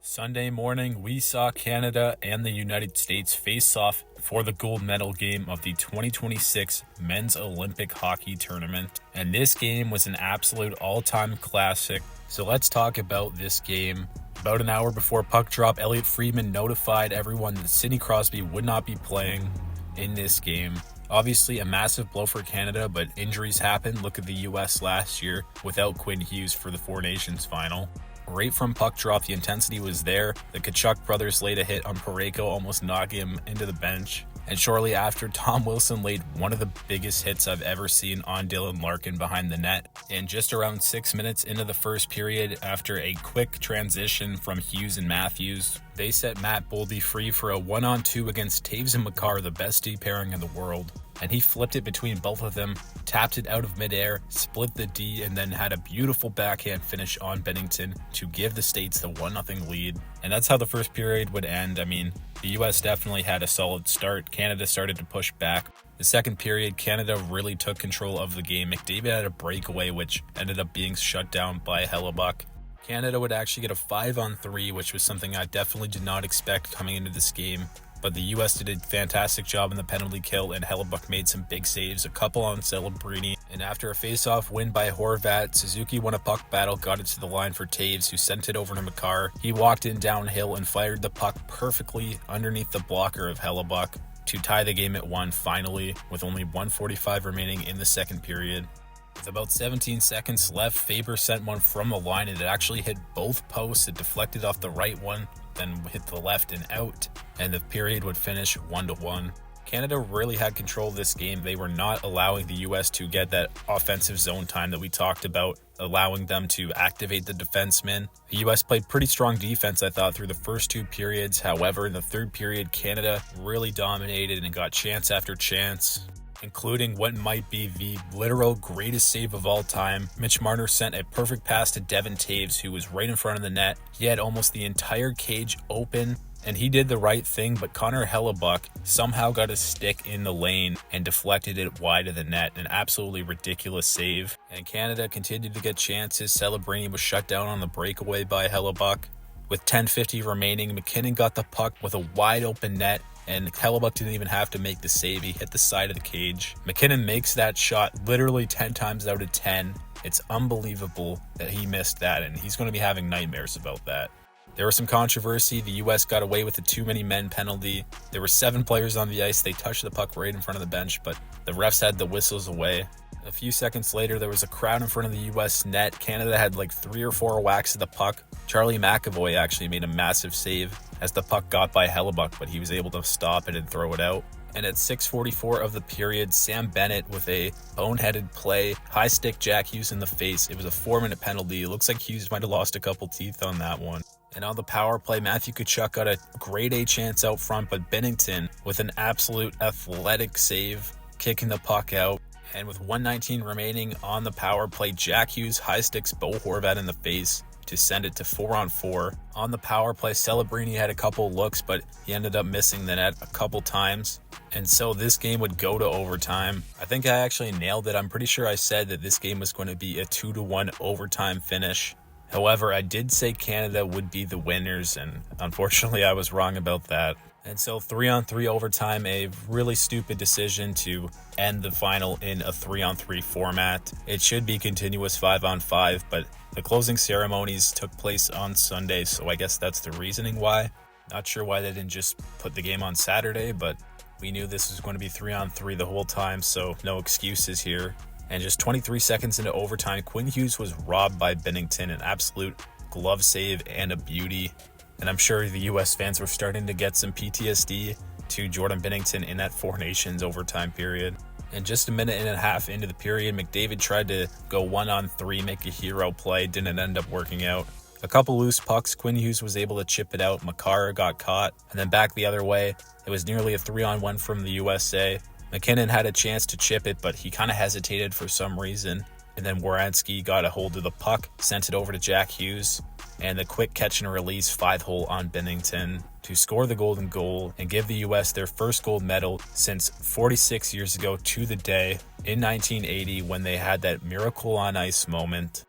Sunday morning, we saw Canada and the United States face off for the gold medal game of the 2026 Men's Olympic Hockey Tournament. And this game was an absolute all-time classic. So let's talk about this game. About an hour before puck drop, Elliot Friedman notified everyone that Sidney Crosby would not be playing in this game. Obviously a massive blow for Canada, but injuries happen. Look at the US last year without Quinn Hughes for the Four Nations final. Right from puck drop, the intensity was there. The Tkachuk brothers laid a hit on Parayko, almost knocking him into the bench. And shortly after, Tom Wilson laid one of the biggest hits I've ever seen on Dylan Larkin behind the net. And just around 6 minutes into the first period, after a quick transition from Hughes and Matthews, they set Matt Boldy free for a 1-on-2 against Taves and Makar, the best D pairing in the world. And he flipped it between both of them, tapped it out of midair, split the D, and then had a beautiful backhand finish on Binnington to give the States the 1-0 lead. And that's how the first period would end. I mean, the US definitely had a solid start. Canada started to push back. The second period, Canada really took control of the game. McDavid had a breakaway, which ended up being shut down by Hellebuyck. Canada would actually get a 5-on-3, which was something I definitely did not expect coming into this game. But the US did a fantastic job in the penalty kill, and Hellebuyck made some big saves, a couple on Celebrini. And after a face-off win by Horvat, Suzuki won a puck battle, got it to the line for Taves, who sent it over to Makar. He walked in downhill and fired the puck perfectly underneath the blocker of Hellebuyck to tie the game at 1 finally, with only 1:45 remaining in the second period. With about 17 seconds left, Faber sent one from the line, and it actually hit both posts. It deflected off the right one, then hit the left and out, and the period would finish 1-1. Canada really had control of this game. They were not allowing the US to get that offensive zone time that we talked about, allowing them to activate the defensemen. The US played pretty strong defense, I thought, through the first two periods. However, in the third period, Canada really dominated and got chance after chance, including what might be the literal greatest save of all time. Mitch Marner sent a perfect pass to Devin Taves, who was right in front of the net. He had almost the entire cage open, and he did the right thing, but Connor Hellebuyck somehow got a stick in the lane and deflected it wide of the net. An absolutely ridiculous save. And Canada continued to get chances. Celebrini was shut down on the breakaway by Hellebuyck. With 10:50 remaining, McKinnon got the puck with a wide open net, and Hellebuyck didn't even have to make the save. He hit the side of the cage. McKinnon makes that shot literally 10 times out of 10. It's unbelievable that he missed that, and he's going to be having nightmares about that. There was some controversy. The US got away with the too many men penalty. There were 7 players on the ice. They touched the puck right in front of the bench, but the refs had the whistles away. A few seconds later, there was a crowd in front of the US net. Canada had like 3 or 4 whacks at the puck. Charlie McAvoy actually made a massive save as the puck got by Hellebuyck, but he was able to stop it and throw it out. And at 6:44 of the period, Sam Bennett with a boneheaded play, high stick Jack Hughes in the face. It was a 4-minute penalty. It looks like Hughes might have lost a couple teeth on that one. And on the power play, Matthew Tkachuk got a grade A chance out front, but Binnington with an absolute athletic save, kicking the puck out. And with 1:19 remaining on the power play, Jack Hughes high sticks Bo Horvat in the face to send it to 4-on-4. On the power play, Celebrini had a couple looks, but he ended up missing the net a couple times. And so this game would go to overtime. I think I actually nailed it. I'm pretty sure I said that this game was going to be a 2-1 overtime finish. However, I did say Canada would be the winners, and unfortunately I was wrong about that. And so 3-on-3 overtime, a really stupid decision to end the final in a 3-on-3 format. It should be continuous 5-on-5, but the closing ceremonies took place on Sunday, so I guess that's the reasoning why. Not sure why they didn't just put the game on Saturday, but we knew this was going to be 3-on-3 the whole time, so no excuses here. And just 23 seconds into overtime, Quinn Hughes was robbed by Binnington, an absolute glove save and a beauty. And I'm sure the US fans were starting to get some PTSD to Jordan Binnington in that Four Nations overtime period. And just a minute and a half into the period, McDavid tried to go 1-on-3, make a hero play, didn't end up working out. A couple loose pucks, Quinn Hughes was able to chip it out, Makar got caught, and then back the other way, it was nearly a 3-on-1 from the USA. McKinnon had a chance to chip it, but he kind of hesitated for some reason. And then Werenski got a hold of the puck, sent it over to Jack Hughes, and the quick catch and release 5-hole on Binnington to score the golden goal and give the US their first gold medal since 46 years ago to the day in 1980 when they had that miracle on ice moment.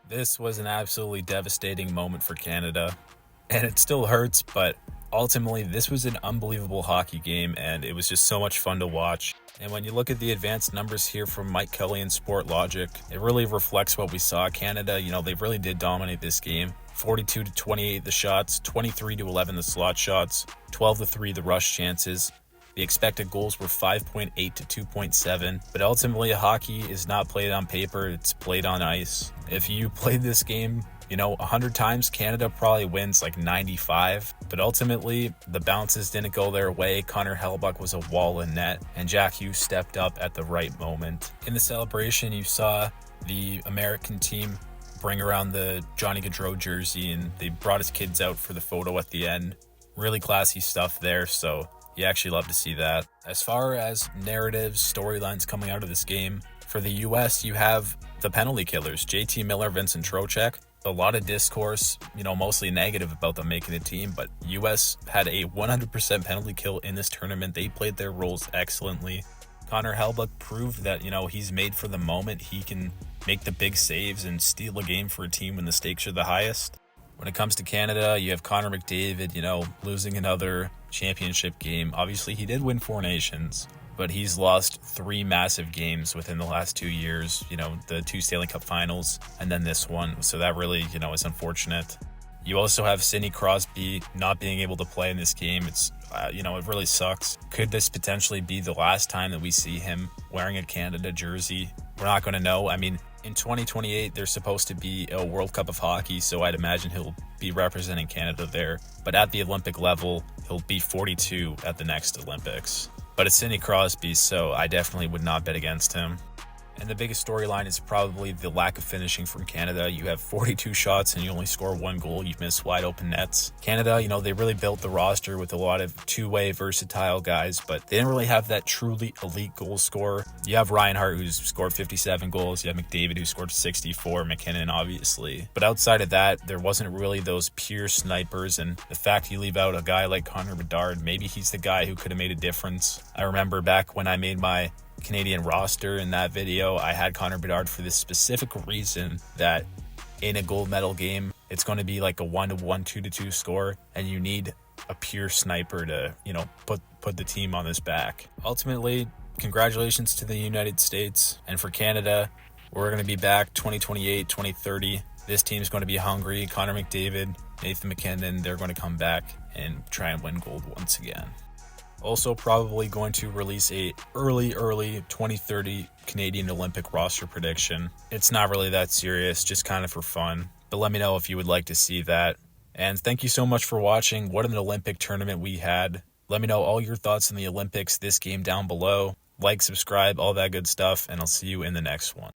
This was an absolutely devastating moment for Canada. and it still hurts, but ultimately this was an unbelievable hockey game, and it was just so much fun to watch. And when you look at the advanced numbers here from Mike Kelly and Sport Logic, it really reflects what we saw. Canada, they really did dominate this game. 42-28 the shots, 23-11 the slot shots, 12-3 the rush chances. The expected goals were 5.8 to 2.7, but ultimately hockey is not played on paper, it's played on ice. If you played this game 100 times, Canada probably wins like 95, but ultimately the bounces didn't go their way. Connor Hellebuyck was a wall in net, and Jack Hughes stepped up at the right moment. In the celebration, you saw the American team bring around the Johnny Gaudreau jersey, and they brought his kids out for the photo at the end. Really classy stuff there, so you actually love to see that. As far as narratives, storylines coming out of this game, for the U.S., you have the penalty killers, JT Miller, Vincent Trocheck. A lot of discourse, mostly negative about them making the team, but U.S. had a 100% penalty kill in this tournament. They played their roles excellently. Connor Hellebuyck proved that, he's made for the moment. He can make the big saves and steal a game for a team when the stakes are the highest. When it comes to Canada, you have Connor McDavid, losing another championship game. Obviously, he did win 4 Nations, but he's lost 3 massive games within the last 2 years, the 2 Stanley Cup finals and then this one. So that really, is unfortunate. You also have Sidney Crosby not being able to play in this game. It's, it really sucks. Could this potentially be the last time that we see him wearing a Canada jersey? We're not going to know. I mean, in 2028, there's supposed to be a World Cup of Hockey, so I'd imagine he'll be representing Canada there. But at the Olympic level, he'll be 42 at the next Olympics. But it's Sidney Crosby, so I definitely would not bet against him. And the biggest storyline is probably the lack of finishing from Canada. You have 42 shots and you only score 1 goal. You miss wide open nets. Canada, they really built the roster with a lot of two-way versatile guys, but they didn't really have that truly elite goal scorer. You have Reinhart, who's scored 57 goals. You have McDavid, who scored 64. McKinnon, obviously. But outside of that, there wasn't really those pure snipers, and the fact you leave out a guy like Connor Bedard, maybe he's the guy who could have made a difference. I remember back when I made my Canadian roster in that video, I had Connor Bedard for this specific reason, that in a gold medal game, it's going to be like a 1-1, 2-2 score, and you need a pure sniper to, put the team on his back. Ultimately, congratulations to the United States, and for Canada, we're going to be back 2028, 2030. This team's going to be hungry. Connor McDavid, Nathan McKinnon, they're going to come back and try and win gold once again. Also probably going to release a early 2030 Canadian Olympic roster prediction. It's not really that serious, just kind of for fun. But let me know if you would like to see that. And thank you so much for watching. What an Olympic tournament we had. Let me know all your thoughts on the Olympics, this game down below. Like, subscribe, all that good stuff, and I'll see you in the next one.